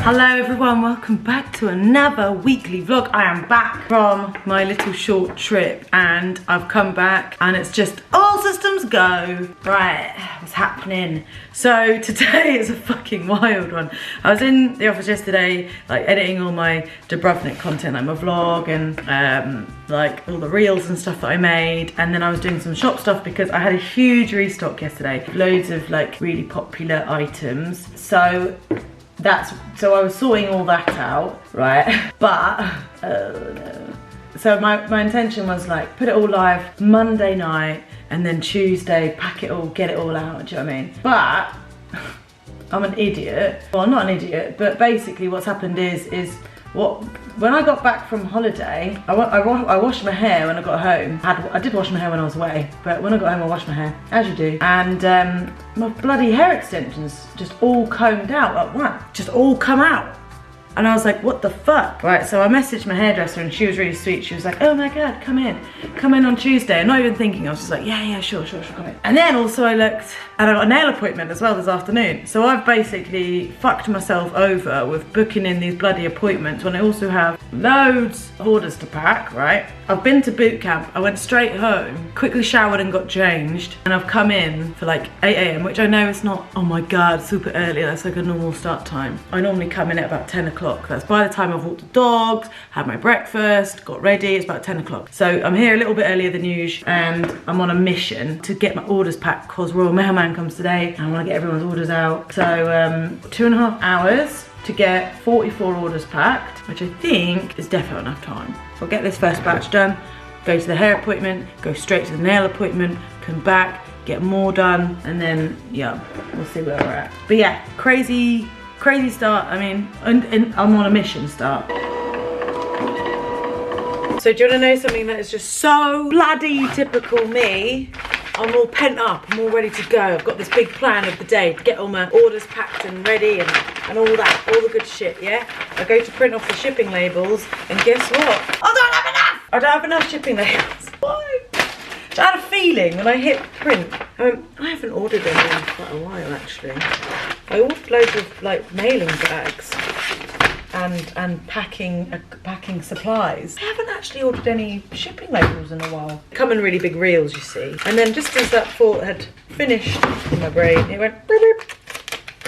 Hello everyone, welcome back to another weekly vlog. I am back from my little short trip and I've come back and it's just all systems go. Right, what's happening? So today is a fucking wild one. I was in the office yesterday, like editing all my Dubrovnik content, like my vlog and like all the reels and stuff that I made, and then I was doing some shop stuff because I had a huge restock yesterday. Loads of like really popular items. So I was sorting all that out, right? But so my intention was like put it all live Monday night and then Tuesday pack it all, get it all out, do you know what I mean? But I'm an idiot. Well, not an idiot, but basically what's happened is when I got back from holiday, I washed my hair when I got home. I did wash my hair when I was away, but when I got home I washed my hair, as you do. And my bloody hair extensions just all combed out like what? Just all come out. And I was like, what the fuck? Right, so I messaged my hairdresser and she was really sweet. She was like, oh my God, come in on Tuesday. And not even thinking, I was just like, yeah, sure, come in. And then also I looked, and I got a nail appointment as well this afternoon. So I've basically fucked myself over with booking in these bloody appointments when I also have loads of orders to pack, right? I've been to boot camp, I went straight home, quickly showered and got changed, and I've come in for like 8 AM, which I know is not, oh my God, super early, that's like a normal start time. I normally come in at about 10 o'clock. That's by the time I've walked the dogs, had my breakfast, got ready, it's about 10 o'clock. So I'm here a little bit earlier than usual, and I'm on a mission to get my orders packed because Royal Mailman comes today, and I want to get everyone's orders out. So 2.5 hours to get 44 orders packed, which I think is definitely enough time. So I'll get this first batch done, go to the hair appointment, go straight to the nail appointment, come back, get more done, and then, yeah, we'll see where we're at. But yeah, crazy start. I mean, and I'm on a mission start. So do you want to know something that is just so bloody typical me? I'm all pent up, I'm all ready to go. I've got this big plan of the day to get all my orders packed and ready and all that, all the good shit, yeah? I go to print off the shipping labels and guess what? I don't have enough! I don't have enough shipping labels. Why? I had a feeling when I hit print. I haven't ordered any in quite a while actually. I ordered loads of like mailing bags and packing supplies. I haven't actually ordered any shipping labels in a while. Come in really big reels, you see. And then just as that thought had finished in my brain, it went beep, beep.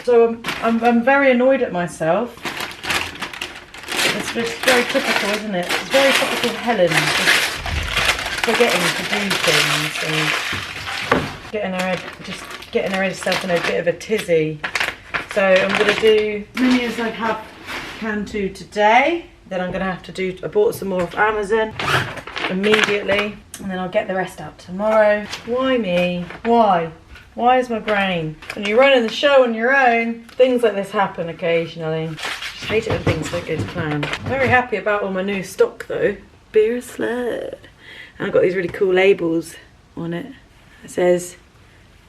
So I'm very annoyed at myself. It's just very typical, isn't it? It's very typical Helen, just forgetting to do things and getting herself in a bit of a tizzy. So I'm gonna do many as I can do today. Then I'm gonna have to do, I bought some more off Amazon immediately, and then I'll get the rest out tomorrow. Why me? Why? Why is my brain? When you're running the show on your own, things like this happen occasionally. Just hate it when things don't go to plan. I'm very happy about all my new stock though. Beer a slut. And I've got these really cool labels on it. It says,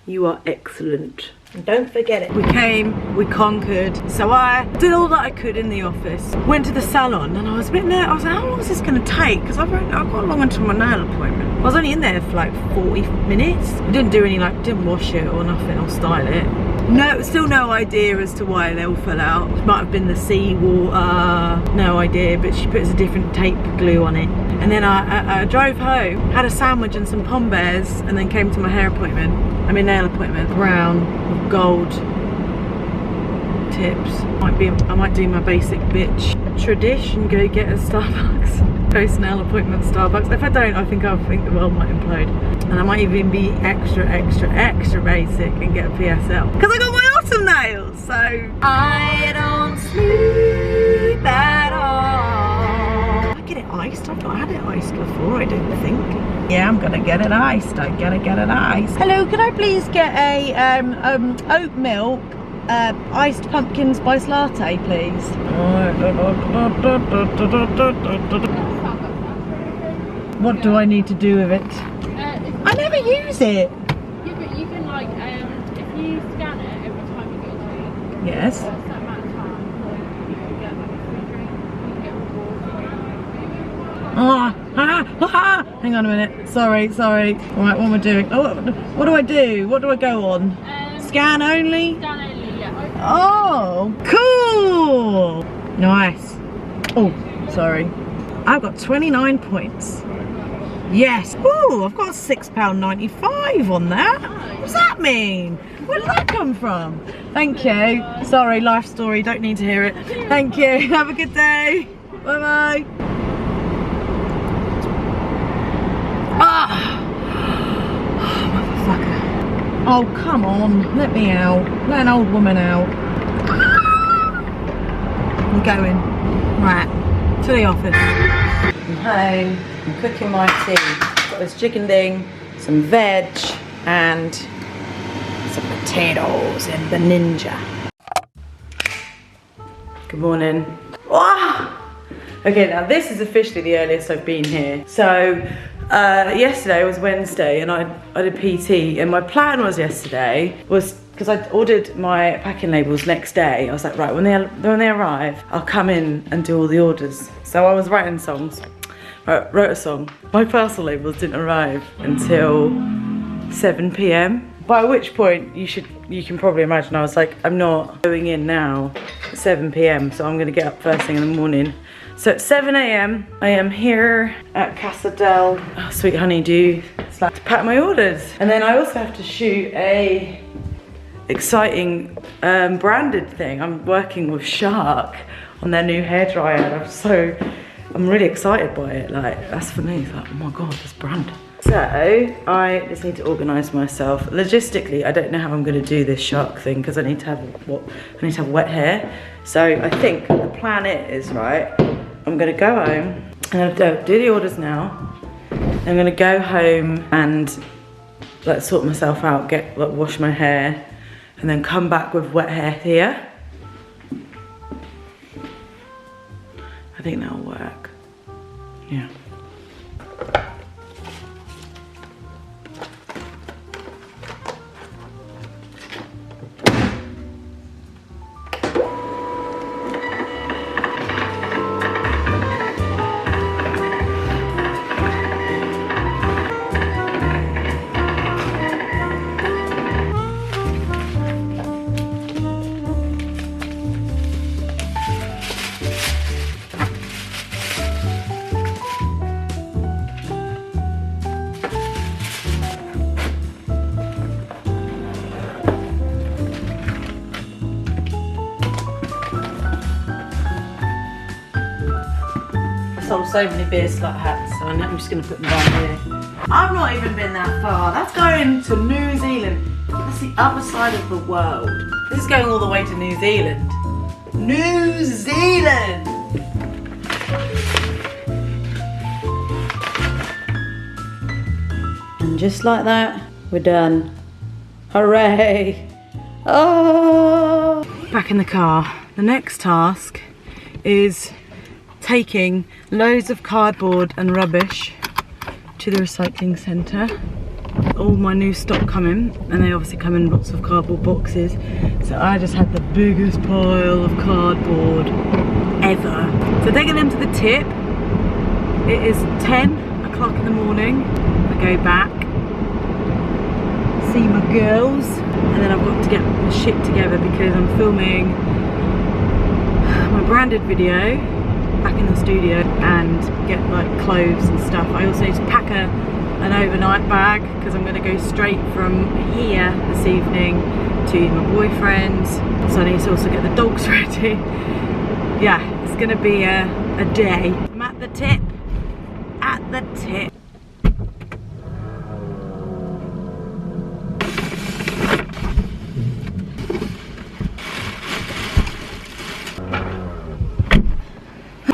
"You are excellent." And don't forget it. We came, we conquered. So I did all that I could in the office. Went to the salon and I was a bit nervous. I was like, how long is this gonna take? Because I've got long until my nail appointment. I was only in there for like 40 minutes. I didn't do any didn't wash it or nothing or style it. No, still no idea as to why they all fell out. It might have been the seawater, no idea, but she puts a different tape glue on it. And then I drove home, had a sandwich and some pom bears, and then came to my hair appointment. I mean nail appointment. Brown with gold tips. I might do my basic bitch tradition, go get a Starbucks. Post nail appointment Starbucks. If I don't, I think the world might implode. And I might even be extra basic and get a PSL. Because I got my autumn nails, so I don't sleep at all. I get it iced. I've not had it iced before, I don't think. Yeah, I'm gonna get it iced. I gotta get it iced. Hello, can I please get a oat milk iced pumpkin spice latte, please? What do I need to do with it? I never use it. Yeah, but you can like, if you scan it every time you get a drink. Yes. For a certain amount of time, you can get like a free drink. You can get rewards. Hang on a minute. Sorry. Right, what am I doing? Oh, what do I do? What do I go on? Scan only? Scan only, yeah. Oh, cool! Nice. Oh, sorry. I've got 29 points. Yes. Oh, I've got £6.95 on that. What does that mean? Where did that come from? Thank you. Sorry, life story. Don't need to hear it. Thank you. Have a good day. Bye-bye. Ah. Oh, motherfucker. Oh, come on. Let me out. Let an old woman out. I'm going. Right. To the office. I'm home. I'm cooking my tea. Got this chicken ding, some veg, and some potatoes in the ninja. Good morning. Ah! Okay, now this is officially the earliest I've been here. So yesterday was Wednesday, and I did PT, and my plan was yesterday was, because I ordered my packing labels next day. I was like, right, when they arrive, I'll come in and do all the orders. So I was writing songs. Wrote a song. My parcel labels didn't arrive until 7 p.m. By which point you can probably imagine I was like, I'm not going in now at 7 p.m. so I'm gonna get up first thing in the morning. So at 7 a.m. I am here at Casa del Sweet Honeydew to pack my orders. And then I also have to shoot a exciting branded thing. I'm working with Shark on their new hairdryer. I'm really excited by it. Like, that's for me. It's like, oh my God, this brand. So I just need to organise myself. Logistically, I don't know how I'm going to do this Shark thing because I need to have wet hair. So I think the plan is, right, I'm going to go home. I'm going to do the orders now. I'm going to go home and like sort myself out, wash my hair, and then come back with wet hair here. I think that'll work. Yeah. Sold so many beer slut hats, so I'm just going to put them down here. I've not even been that far. That's going to New Zealand. That's the other side of the world. This is going all the way to New Zealand. New Zealand! And just like that, we're done. Hooray! Oh! Back in the car. The next task is taking loads of cardboard and rubbish to the recycling centre. All my new stock coming, and they obviously come in lots of cardboard boxes. So I just had the biggest pile of cardboard ever. So taking them to the tip. It is 10 o'clock in the morning. I go back, see my girls, and then I've got to get the shit together because I'm filming my branded video back in the studio and get like clothes and stuff. I also need to pack an overnight bag because I'm going to go straight from here this evening to my boyfriend's. So I need to also get the dogs ready. Yeah, it's going to be a day. I'm at the tip. At the tip.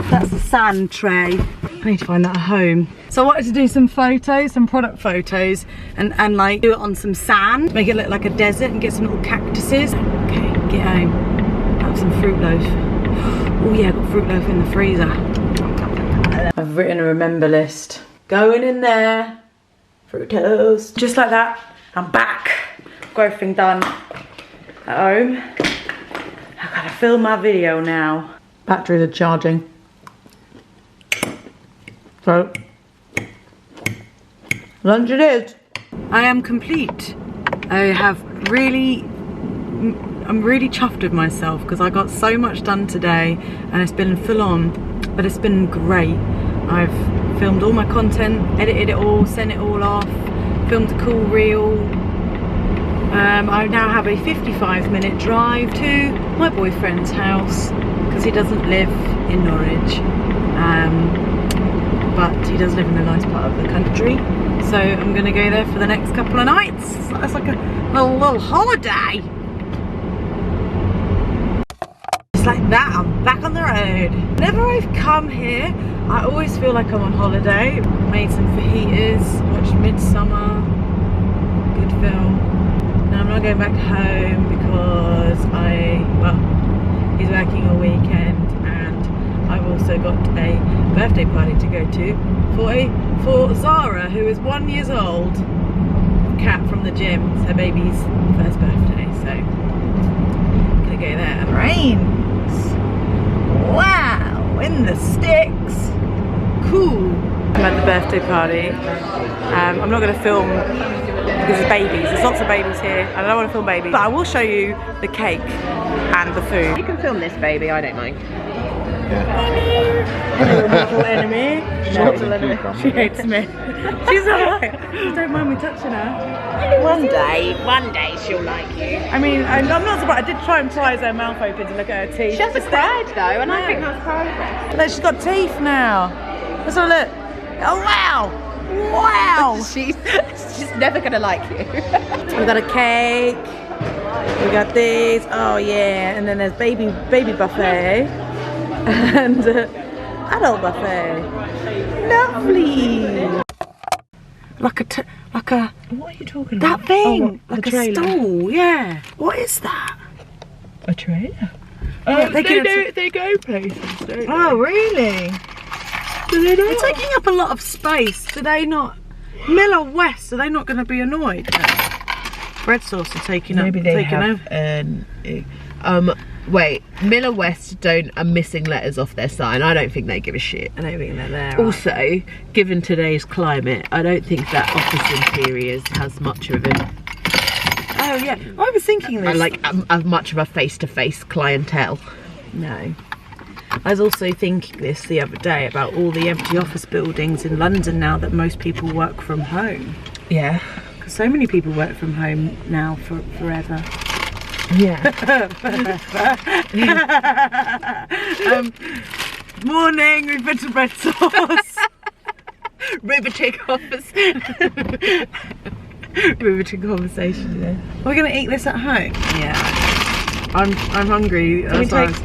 That's the sand tray. I need to find that at home. So I wanted to do some photos, some product photos, and like do it on some sand, make it look like a desert and get some little cactuses. Okay, get home, have some fruit loaf. Oh yeah, I've got fruit loaf in the freezer. I've written a remember list. Going in there, fruit toast. Just like that, I'm back. Got everything done at home. I've got to film my video now. Batteries are charging. So, lunch it is. I am complete. I have really I'm really chuffed with myself because I got so much done today and it's been full on, but it's been great. I've filmed all my content, edited it all, sent it all off, filmed a cool reel. I now have a 55-minute drive to my boyfriend's house because he doesn't live in Norwich, but he does live in a nice part of the country. So I'm going to go there for the next couple of nights. It's like a little holiday. Just like that, I'm back on the road. Whenever I've come here, I always feel like I'm on holiday. Made some fajitas, watched Midsummer, good film. Now I'm not going back home because he's working all weekend, and I've also got a birthday party to go to for Zara, who is 1 year old. Cat from the gym. It's her baby's first birthday, so I'm gonna go there. And rains. Wow, in the sticks. Cool. I'm at the birthday party. I'm not gonna film because there's babies. There's lots of babies here, and I don't want to film babies. But I will show you the cake and the food. You can film this, baby. I don't mind. Mortal enemy. Mortal enemy. She hates me. She's alright. Don't mind me touching her. One day she'll like you. I mean, I'm not surprised. I did try and prise her mouth open to look at her teeth. She hasn't cried though, and I think that's progress. Look, she's got teeth now. Let's have a look. Oh wow! Wow! She's never gonna like you. We got a cake. We got these. Oh yeah, and then there's baby buffet and adult buffet. Lovely. Like a. What are you talking That about? thing. Oh, what, like a trailer? stool. Yeah. What is that? A trailer. Oh, they go places, don't they? Oh really? Do they They're taking up a lot of space. Do they not? Miller West, are they not going to be annoyed? Bread sauce are taking Maybe they taking have over. Wait, Miller West are missing letters off their sign. I don't think they give a shit. I don't think they're there. Also, given today's climate, I don't think that office interiors has much of it. Oh yeah, I was thinking this. I like much of a face-to-face clientele. No. I was also thinking this the other day about all the empty office buildings in London now that most people work from home. Yeah. Because so many people work from home now forever. Yeah. Morning, we've been to bread sauce. Riveting office. Riveting conversation today. We're going to eat this at home? Yeah. I'm hungry. Oh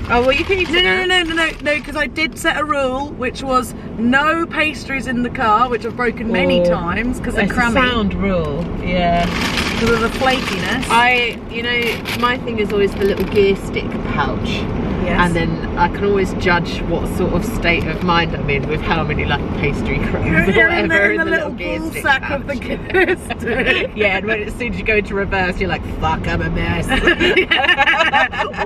well, you can eat it now. No, because I did set a rule, which was no pastries in the car, which I've broken many times because they're cramming. It's a sound rule, yeah. Because of the flakiness. You know, my thing is always the little gear stick pouch. Yes. And then I can always judge what sort of state of mind I'm in with how many like pastry crumbs or whatever in the little gear ball stick sack pouch. of the gear stick. Yeah, and as soon as you go into reverse, you're like, fuck, I'm a mess.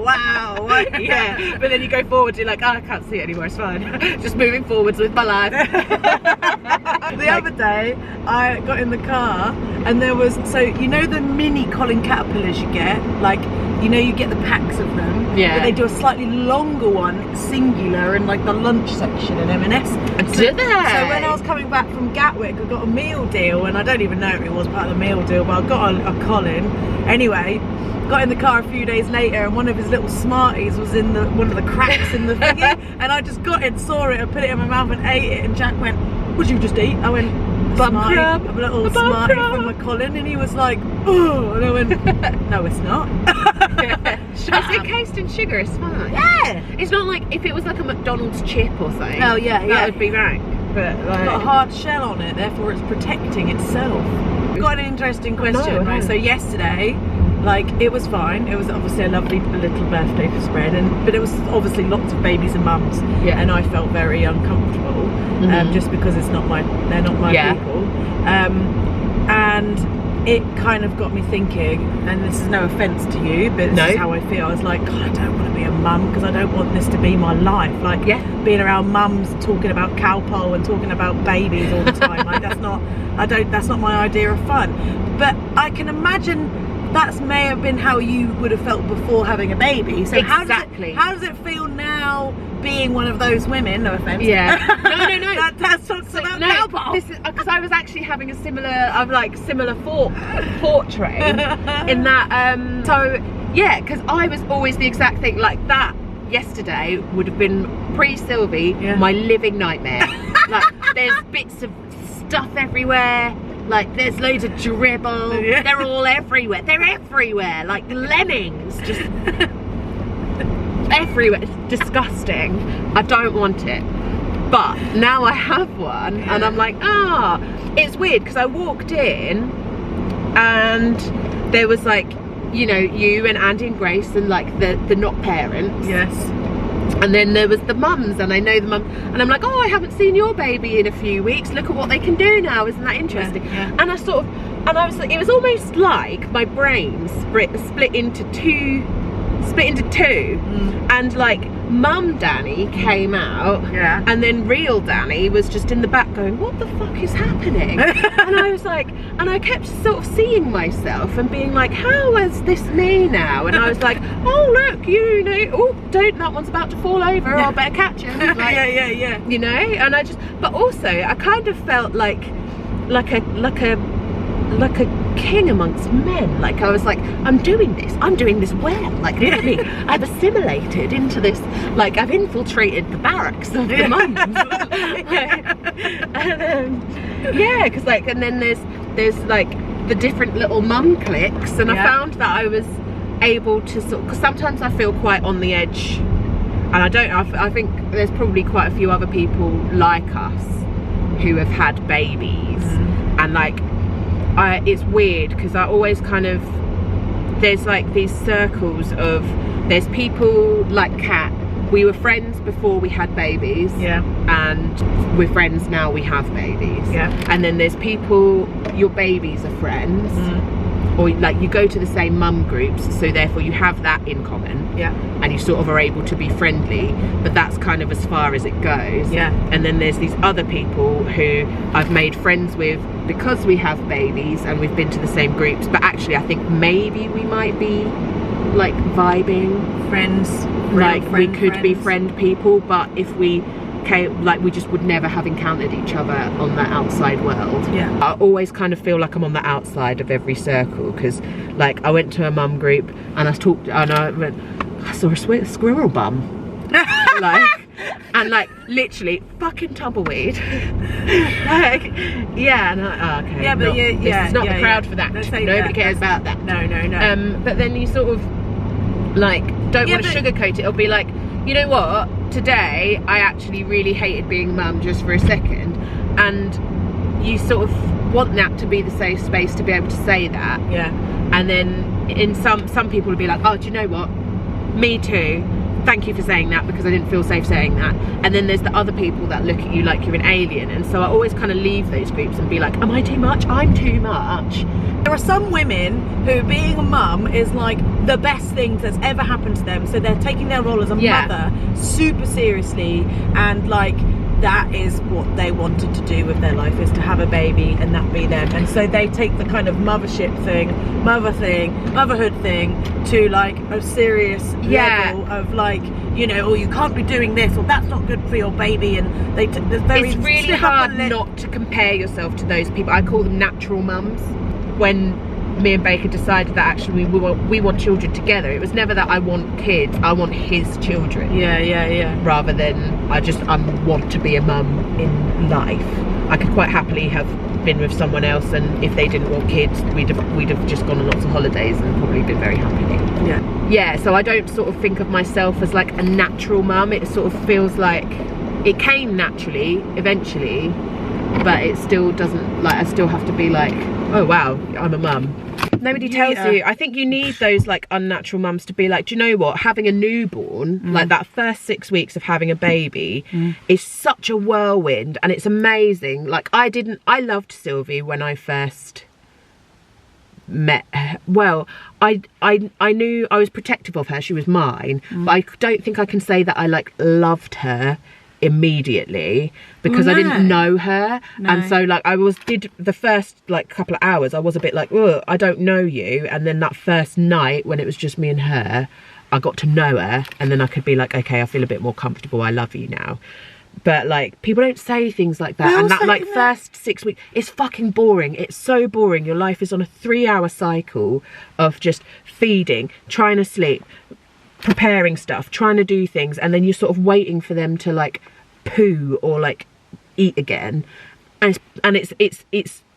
Wow. Yeah, but then you go forward, you're like, oh, I can't see it anymore, it's fine. Just moving forwards with my life. The other day, I got in the car and there was, so you know the mini Colin Caterpillars you get? Like, you know you get the packs of them, yeah. But they do a slightly longer one, singular, in like the lunch section in M&S. Do they? So when I was coming back from Gatwick, I got a meal deal, and I don't even know if it was part of the meal deal, but I got a Colin. Anyway, got in the car a few days later, and one of his little Smarties was in one of the cracks in the thingy, and I just got it, saw it, and put it in my mouth and ate it, and Jack went, "What'd you just eat?" I went, Smartie, a little Smartie from my Colin, and he was like, "Oh," and I went, "No, it's not." Is it cased in sugar? It's fine. Yeah. It's not like if it was like a McDonald's chip or something. Oh yeah, that would be rank. But like, it's got a hard shell on it, therefore it's protecting itself. Got an interesting question, right? So yesterday, like, it was fine. It was obviously a lovely little birthday spread, but it was obviously lots of babies and mums, yeah. And I felt very uncomfortable, just because they're not my people, and it kind of got me thinking, and this is no offence to you, but this is how I feel. I was like, God, I don't want to be a mum because I don't want this to be my life. Like, being around mums talking about cowpole and talking about babies all the time. Like, that's not my idea of fun. But I can imagine that's may have been how you would have felt before having a baby. So Exactly. how does it feel now being one of those women? No offense. Yeah. No. That's about cow pole. This is because I was actually having a similar thought train in that. So yeah, because I was always the exact thing like that. Yesterday would have been pre-Sylvie, my living nightmare. Like there's bits of stuff everywhere. Like there's loads of dribble. They're all everywhere. They're everywhere. Like lemmings, just everywhere. It's disgusting. I don't want it. But now I have one, and I'm like, it's weird because I walked in, and there was like, you know, you and Andy and Grace and like the not parents. Yes. And then there was the mums, and I know the mum, and I'm like, oh, I haven't seen your baby in a few weeks. Look at what they can do now. Isn't that interesting? Yeah. And I sort of, and I was like, it was almost like my brain split into two. And like mum Danny came out, and then real Danny was just in the back going, what the fuck is happening? And I was like, and I kept sort of seeing myself and being like, how is this me now? And I was like, oh look, you know, oh don't, that one's about to fall over, I better catch him. Like, yeah. You know, and I just, but also I kind of felt like a king amongst men. Like I was like, I'm doing this well. Like look at me, I've assimilated into this, like I've infiltrated the barracks of the mums. Yeah, because like, and then there's like the different little mum cliques, and I found that I was able to sort of, because sometimes I feel quite on the edge, and I think there's probably quite a few other people like us who have had babies, and like it's weird because I always kind of, there's like these circles of, there's people like Kat, we were friends before we had babies, and we're friends now we have babies, and then there's people, your babies are friends, or like you go to the same mum groups, so therefore you have that in common, and you sort of are able to be friendly, but that's kind of as far as it goes. And then there's these other people who I've made friends with because we have babies and we've been to the same groups, but actually I think maybe we might be like vibing friends, like we could be friend people, but if we like we just would never have encountered each other on the outside world. I always kind of feel like I'm on the outside of every circle, because like I went to a mum group and I saw a squirrel bum. Like, and like literally fucking tumbleweed. Like, and okay, this is not the crowd for that. Nobody cares about that. No. But then you sort of like don't want to sugarcoat it. It'll be like, you know what, today I actually really hated being mum just for a second, and you sort of want that to be the safe space to be able to say that. And then in some people will be like, oh, do you know what, me too, thank you for saying that, because I didn't feel safe saying that. And then there's the other people that look at you like you're an alien, and so I always kind of leave those groups and be like, am I too much? I'm too much. There are some women who being a mum is like the best thing that's ever happened to them, so they're taking their role as a mother super seriously, and like that is what they wanted to do with their life, is to have a baby and that be them. And so they take the kind of mothership thing, motherhood thing to like a serious level of like, you know, or you can't be doing this, or that's not good for your baby, and it's really hard not to compare yourself to those people. I call them natural mums. When me and Baker decided that actually we want children together, it was never that I want kids, I want his children. Rather than I want to be a mum in life. I could quite happily have been with someone else, and if they didn't want kids, we'd have just gone on lots of holidays and probably been very happy. So I don't sort of think of myself as like a natural mum. It sort of feels like it came naturally eventually, but it still doesn't, like I still have to be like, oh wow, I'm a mum. Nobody tells you. I think you need those like unnatural mums to be like, do you know what, having a newborn, like that first 6 weeks of having a baby is such a whirlwind, and it's amazing. Like I loved Sylvie when I first met her. Well, I knew I was protective of her, she was mine, but I don't think I can say that I like loved her immediately because I didn't know her. And so like did the first like couple of hours I was a bit like, oh, I don't know you. And then that first night when it was just me and her, I got to know her, and then I could be like, okay, I feel a bit more comfortable, I love you now. But like, people don't say things like that. And that like first 6 weeks, it's fucking boring. It's so boring. Your life is on a 3-hour cycle of just feeding, trying to sleep, preparing stuff, trying to do things, and then you're sort of waiting for them to like poo or like eat again. And it's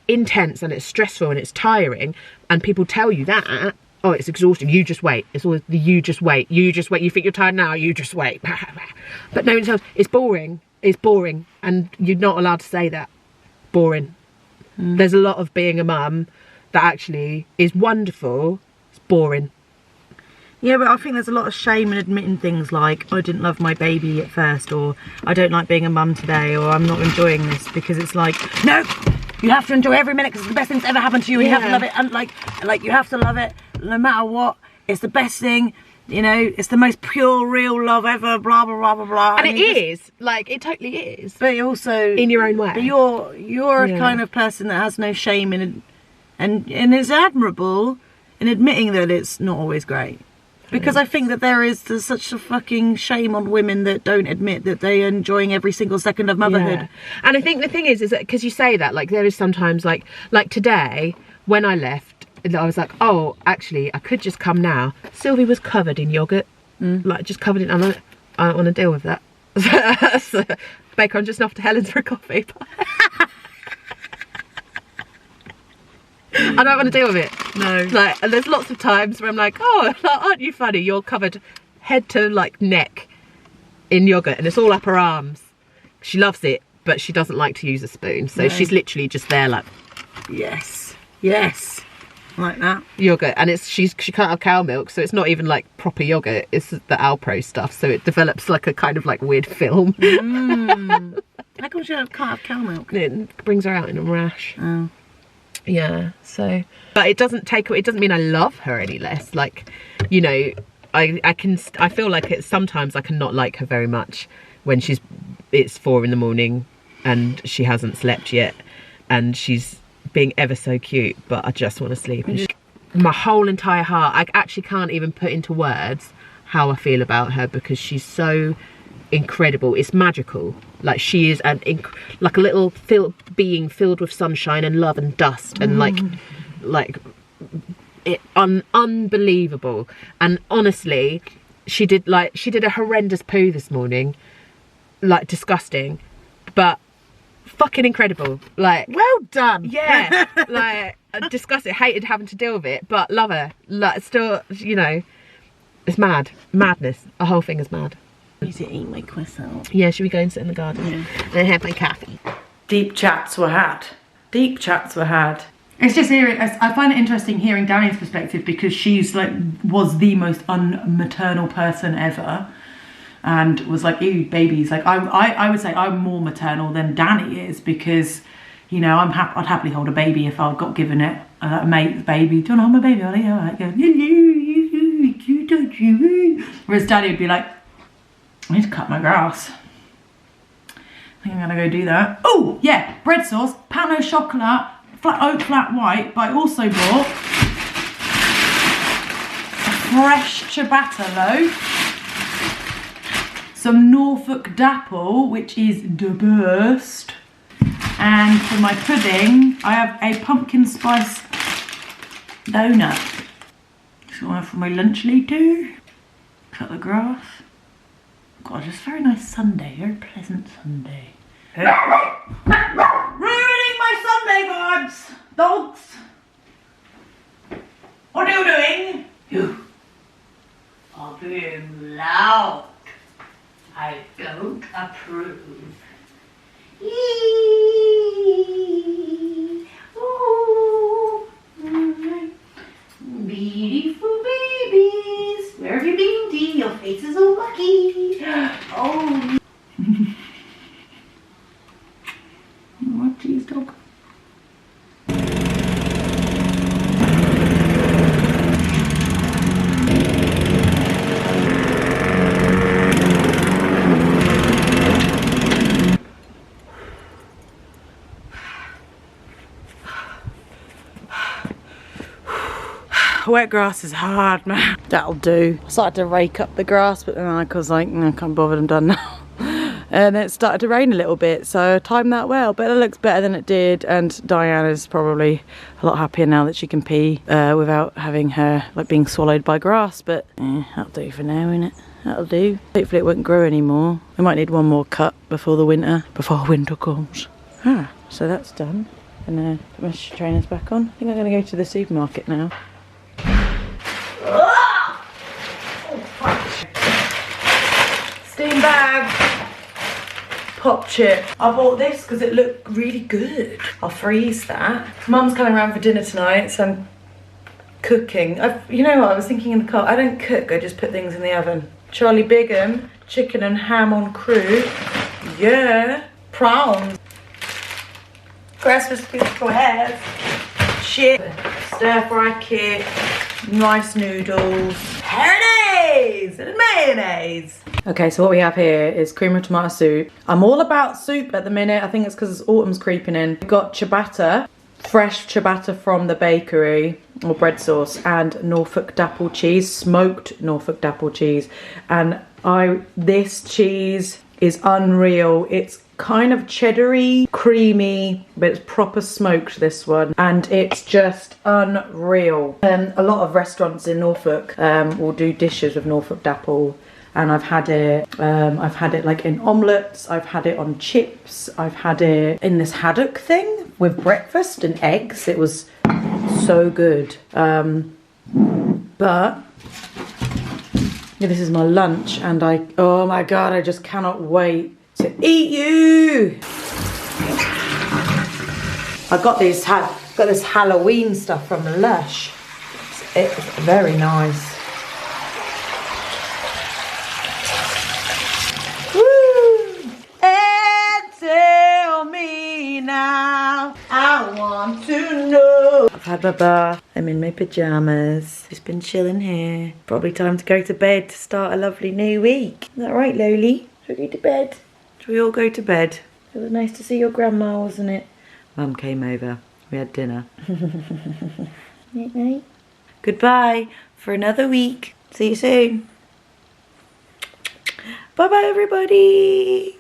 intense, and it's stressful, and it's tiring, and people tell you that, oh, it's exhausting, you just wait. It's always the you just wait, you think you're tired now, you just wait. But no one tells, it's boring, and you're not allowed to say that. Boring. There's a lot of being a mum that actually is wonderful. It's boring. Yeah, but I think there's a lot of shame in admitting things like, I didn't love my baby at first, or I don't like being a mum today, or I'm not enjoying this, because it's like, no, you have to enjoy every minute because it's the best thing that's ever happened to you, and you have to love it, and like you have to love it no matter what. It's the best thing, you know, it's the most pure, real love ever, blah, blah, blah, blah, blah. And it is, like, it totally is. But also... in your own way. But you're a kind of person that has no shame in and is admirable in admitting that it's not always great. Because I think that there's such a fucking shame on women that don't admit that they are enjoying every single second of motherhood. Yeah. And I think the thing is that, because you say that, like, there is sometimes, like today, when I left, I was like, oh, actually, I could just come now. Sylvie was covered in yoghurt. Like, just covered in, I don't want to deal with that. So, Baker, I'm just off to Helen's for a coffee. I don't want to deal with it. No. Like, and there's lots of times where I'm like, oh, aren't you funny? You're covered head to like neck in yogurt, and it's all up her arms. She loves it, but she doesn't like to use a spoon. So she's literally just there like, yes, yes. Like that. Yogurt. And she can't have cow milk, so it's not even like proper yogurt. It's the Alpro stuff. So it develops like a kind of like weird film. How come she can't have cow milk? It brings her out in a rash. Oh. Yeah, so, but it doesn't mean I love her any less. Like, you know, I feel like sometimes I can not like her very much when it's 4 in the morning and she hasn't slept yet and she's being ever so cute, but I just want to sleep. And my whole entire heart, I actually can't even put into words how I feel about her, because she's so incredible. It's magical. Like, she is like a little being filled with sunshine and love and dust, and unbelievable. And honestly, she did a horrendous poo this morning, like disgusting, but fucking incredible. Like, well done. Yeah. Like, disgusting. Hated having to deal with it, but love her. Like, still, you know, it's madness. The whole thing is mad. I need to eat my croissant. Yeah, should we go and sit in the garden and have my coffee? Deep chats were had. Deep chats were had. It's just I find it interesting hearing Danny's perspective, because she's like, was the most unmaternal person ever, and was like, ew, babies. Like, I would say I'm more maternal than Danny is, because, you know, I'd happily hold a baby if I got given it. A mate's baby. Do you want to hold my baby? Ollie? All right, go. Whereas Danny would be like, I need to cut my grass. I think I'm gonna go do that. Oh, yeah, bread sauce, pain au chocolat, flat oat, flat white, but I also bought a fresh ciabatta loaf, some Norfolk dapple, which is the best, and for my pudding, I have a pumpkin spice donut. So I have for my lunch later. Cut the grass. God, it's a very nice Sunday, very pleasant Sunday. Ruining my Sunday vibes, dogs. What are you doing? You are being loud. I don't approve. Ooh. Beautiful babies. Where have you been, Dee? Your face is all lucky. Oh. What, geez, dog? wet grass is hard, man. That'll do. I started to rake up the grass, but then I was like, no, I can't bother, I'm done now. And it started to rain a little bit, so I timed that well. But it looks better than it did, and Diana's probably a lot happier now that she can pee without having her like being swallowed by grass. But that'll do for now, innit? That'll do. Hopefully it won't grow anymore. We might need one more cut before winter comes. So that's done. And put my trainers back on. I think I'm going to go to the supermarket now. Steam bag. Pop chip. I bought this because it looked really good. I'll freeze that. Mum's coming around for dinner tonight, so I'm cooking. You know what, I was thinking in the car, I don't cook, I just put things in the oven. Charlie Bigham, chicken and ham on crude. Yeah. Prawns. Christmas squares. Shit. Stir fry kit. Nice noodles. Mayonnaise and mayonnaise. Okay, so what we have here is cream of tomato soup. I'm all about soup at the minute. I think it's because autumn's creeping in. We've got ciabatta, fresh ciabatta from the bakery, or bread sauce, and Norfolk dapple cheese, smoked Norfolk dapple cheese. And this cheese is unreal. It's kind of cheddary, creamy, but it's proper smoked, this one, and it's just unreal. A lot of restaurants in Norfolk will do dishes with Norfolk dapple, and I've had it like in omelettes, I've had it on chips, I've had it in this haddock thing with breakfast and eggs. It was so good. But yeah, this is my lunch, and oh my god, I just cannot wait to eat you. I got this Halloween stuff from Lush. It's very nice. Woo! And tell me now, I want to know. I've had my bath. I'm in my pajamas. Just been chilling here. Probably time to go to bed to start a lovely new week. Is that right, Loli? Should we go to bed? Should we all go to bed? It was nice to see your grandma, wasn't it? Mum came over. We had dinner. Night night. Goodbye for another week. See you soon. Bye bye, everybody.